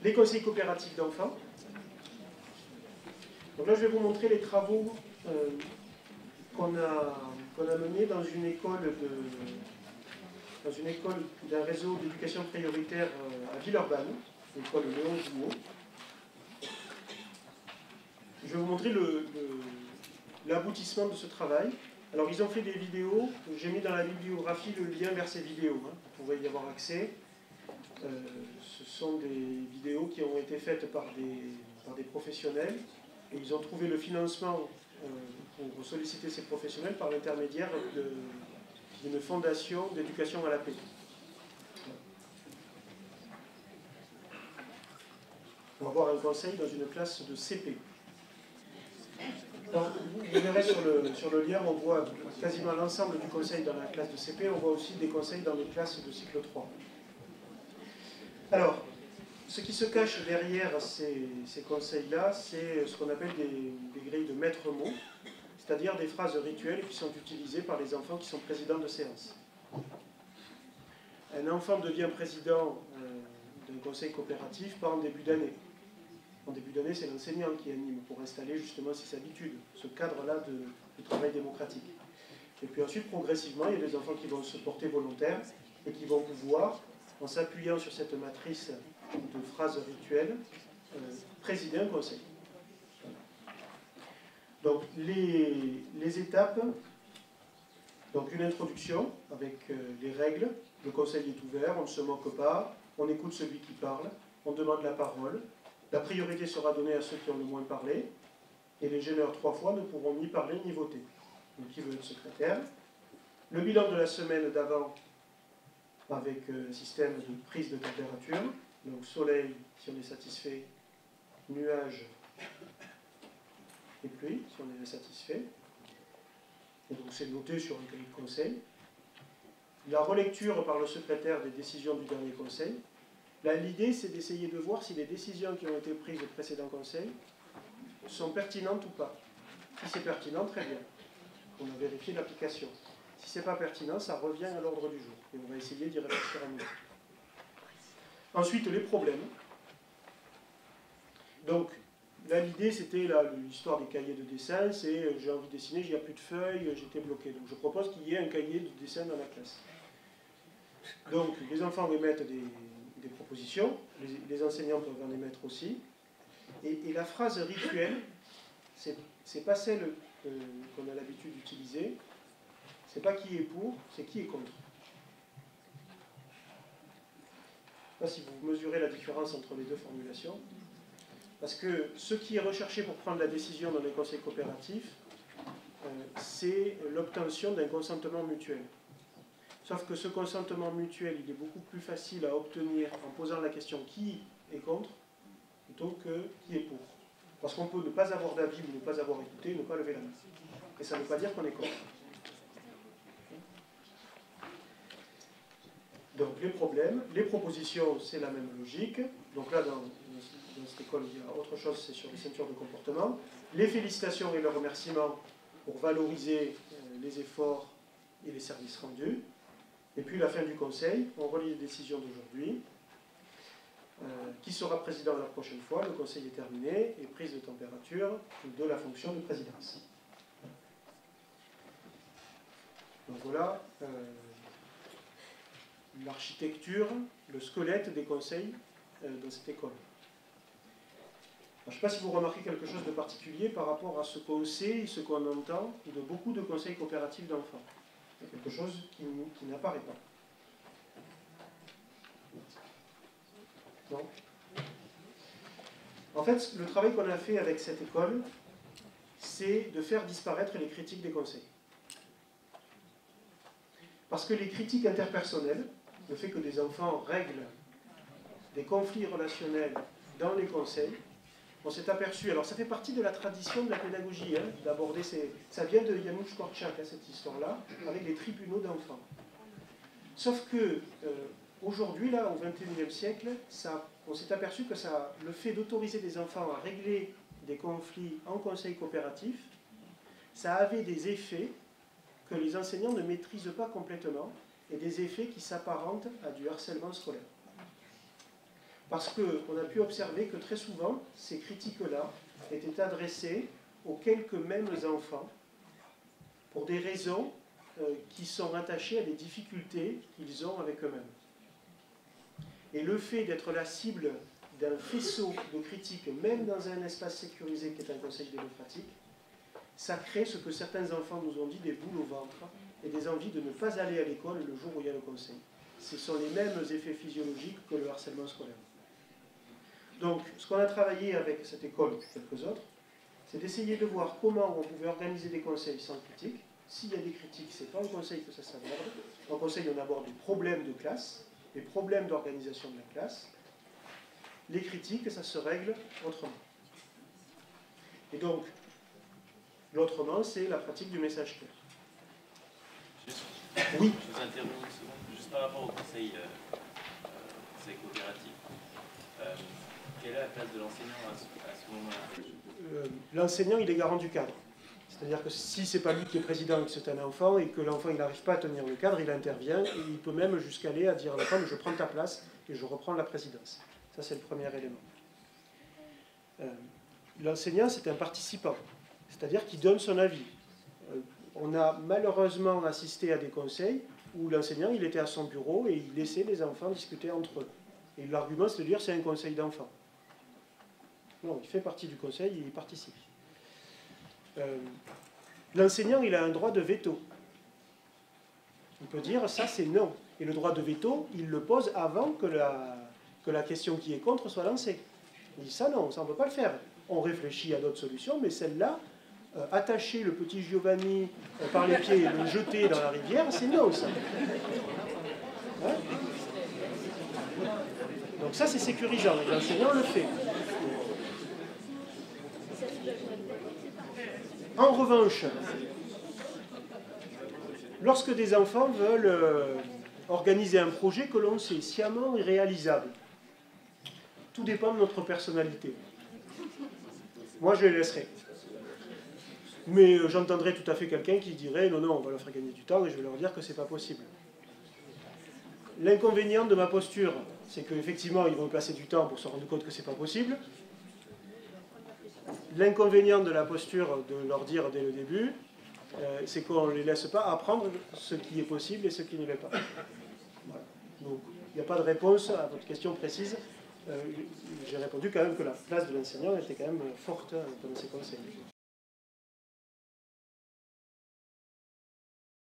les conseils coopératifs d'enfants. Donc là, je vais vous montrer les travaux qu'on a menés dans une école d'un réseau d'éducation prioritaire à Villeurbanne, l'école Léon Jouot. Je vais vous montrer l'aboutissement de ce travail. Alors, ils ont fait des vidéos. J'ai mis dans la bibliographie le lien vers ces vidéos. Vous pouvez y avoir accès. Ce sont des vidéos qui ont été faites par des professionnels. Et ils ont trouvé le financement pour solliciter ces professionnels par l'intermédiaire d'une fondation d'éducation à la paix. On va voir un conseil dans une classe de CP. Donc, vous verrez sur le lien, on voit quasiment l'ensemble du conseil dans la classe de CP, on voit aussi des conseils dans les classes de cycle 3. Alors, ce qui se cache derrière ces conseils-là, c'est ce qu'on appelle des grilles de maître mots, c'est-à-dire des phrases rituelles qui sont utilisées par les enfants qui sont présidents de séance. Un enfant devient président d'un conseil coopératif pas en début d'année. En début d'année, c'est l'enseignant qui anime pour installer justement ses habitudes, ce cadre-là de travail démocratique. Et puis ensuite, progressivement, il y a des enfants qui vont se porter volontaires et qui vont pouvoir, en s'appuyant sur cette matrice de phrases rituelles, présider un conseil. Donc les étapes, donc une introduction avec les règles, le conseil est ouvert, on ne se moque pas, on écoute celui qui parle, on demande la parole, la priorité sera donnée à ceux qui ont le moins parlé, et les gêneurs 3 fois ne pourront ni parler ni voter. Donc qui veut être secrétaire? Le bilan de la semaine d'avant avec système de prise de température, donc soleil si on est satisfait, nuages et pluie si on est insatisfait. Et donc c'est noté sur un cahier de conseil. La relecture par le secrétaire des décisions du dernier conseil. Là, l'idée, c'est d'essayer de voir si les décisions qui ont été prises au précédent conseil sont pertinentes ou pas. Si c'est pertinent, très bien. On a vérifié l'application. Si ce n'est pas pertinent, ça revient à l'ordre du jour. Et on va essayer d'y réfléchir à nouveau. Ensuite, les problèmes. Donc, là, l'idée, c'était l'histoire des cahiers de dessin. C'est j'ai envie de dessiner, il n'y a plus de feuilles, j'étais bloqué. Donc, je propose qu'il y ait un cahier de dessin dans la classe. Donc, les enfants émettent des propositions, les enseignants peuvent en émettre aussi. Et la phrase rituelle, c'est pas celle qu'on a l'habitude d'utiliser. C'est pas qui est pour, c'est qui est contre. Je ne sais pas si vous mesurez la différence entre les deux formulations. Parce que ce qui est recherché pour prendre la décision dans les conseils coopératifs, c'est l'obtention d'un consentement mutuel. Sauf que ce consentement mutuel, il est beaucoup plus facile à obtenir en posant la question qui est contre, plutôt que qui est pour. Parce qu'on peut ne pas avoir d'avis ou ne pas avoir écouté, ne pas lever la main. Et ça ne veut pas dire qu'on est contre. Donc les problèmes, les propositions, c'est la même logique. Donc là, dans cette école, il y a autre chose, c'est sur les ceintures de comportement. Les félicitations et le remerciement pour valoriser les efforts et les services rendus. Et puis la fin du conseil, on relie les décisions d'aujourd'hui. Qui sera président la prochaine fois? Le conseil est terminé. Et prise de température de la fonction de présidence. Donc voilà l'architecture, le squelette des conseils dans cette école. Alors, je ne sais pas si vous remarquez quelque chose de particulier par rapport à ce qu'on sait et ce qu'on entend de beaucoup de conseils coopératifs d'enfants. C'est quelque chose qui n'apparaît pas. Non. En fait, le travail qu'on a fait avec cette école, c'est de faire disparaître les critiques des conseils. Parce que les critiques interpersonnelles, le fait que des enfants règlent des conflits relationnels dans les conseils, on s'est aperçu, alors ça fait partie de la tradition de la pédagogie, d'aborder ça vient de Janusz Korczak, cette histoire-là, avec les tribunaux d'enfants. Sauf que, aujourd'hui, là, au XXIe siècle, on s'est aperçu que le fait d'autoriser des enfants à régler des conflits en conseil coopératif, ça avait des effets que les enseignants ne maîtrisent pas complètement, et des effets qui s'apparentent à du harcèlement scolaire. Parce qu'on a pu observer que très souvent, ces critiques-là étaient adressées aux quelques mêmes enfants pour des raisons qui sont rattachées à des difficultés qu'ils ont avec eux-mêmes. Et le fait d'être la cible d'un faisceau de critiques, même dans un espace sécurisé qui est un conseil démocratique, ça crée ce que certains enfants nous ont dit, des boules au ventre et des envies de ne pas aller à l'école le jour où il y a le conseil. Ce sont les mêmes effets physiologiques que le harcèlement scolaire. Donc, ce qu'on a travaillé avec cette école et quelques autres, c'est d'essayer de voir comment on pouvait organiser des conseils sans critique. S'il y a des critiques, ce n'est pas au conseil que ça s'aborde. Au conseil, on aborde des problèmes de classe, des problèmes d'organisation de la classe. Les critiques, ça se règle autrement. Et donc, l'autrement, c'est la pratique du message clair. Oui. Je vous interromps une seconde, juste par rapport au conseil coopératif. Quelle est la place de l'enseignant à ce moment-là? L'enseignant, il est garant du cadre. C'est-à-dire que si ce n'est pas lui qui est président et que c'est un enfant, et que l'enfant n'arrive pas à tenir le cadre, il intervient, et il peut même jusqu'aller à dire à l'enfant, je prends ta place et je reprends la présidence. Ça, c'est le premier élément. L'enseignant, c'est un participant, c'est-à-dire qu'il donne son avis. On a malheureusement assisté à des conseils où l'enseignant, il était à son bureau et il laissait les enfants discuter entre eux. Et l'argument, c'est de dire c'est un conseil d'enfants. Non, il fait partie du conseil et il participe. L'enseignant, il a un droit de veto. Il peut dire ça, c'est non. Et le droit de veto, il le pose avant que la question qui est contre soit lancée. Il dit ça, non, ça on ne peut pas le faire. On réfléchit à d'autres solutions, mais celle-là, attacher le petit Giovanni par les pieds et le jeter dans la rivière, c'est non, ça. Hein? Donc ça, c'est sécurisant. L'enseignant le fait. En revanche, lorsque des enfants veulent organiser un projet que l'on sait sciemment irréalisable, tout dépend de notre personnalité. Moi, je les laisserai. Mais j'entendrai tout à fait quelqu'un qui dirait « Non, non, on va leur faire gagner du temps et je vais leur dire que ce n'est pas possible ». L'inconvénient de ma posture, c'est qu'effectivement, ils vont passer du temps pour se rendre compte que ce n'est pas possible. L'inconvénient de la posture de leur dire dès le début, c'est qu'on ne les laisse pas apprendre ce qui est possible et ce qui ne l'est pas. Voilà. Donc, il n'y a pas de réponse à votre question précise. J'ai répondu quand même que la place de l'enseignant était quand même forte dans ces conseils.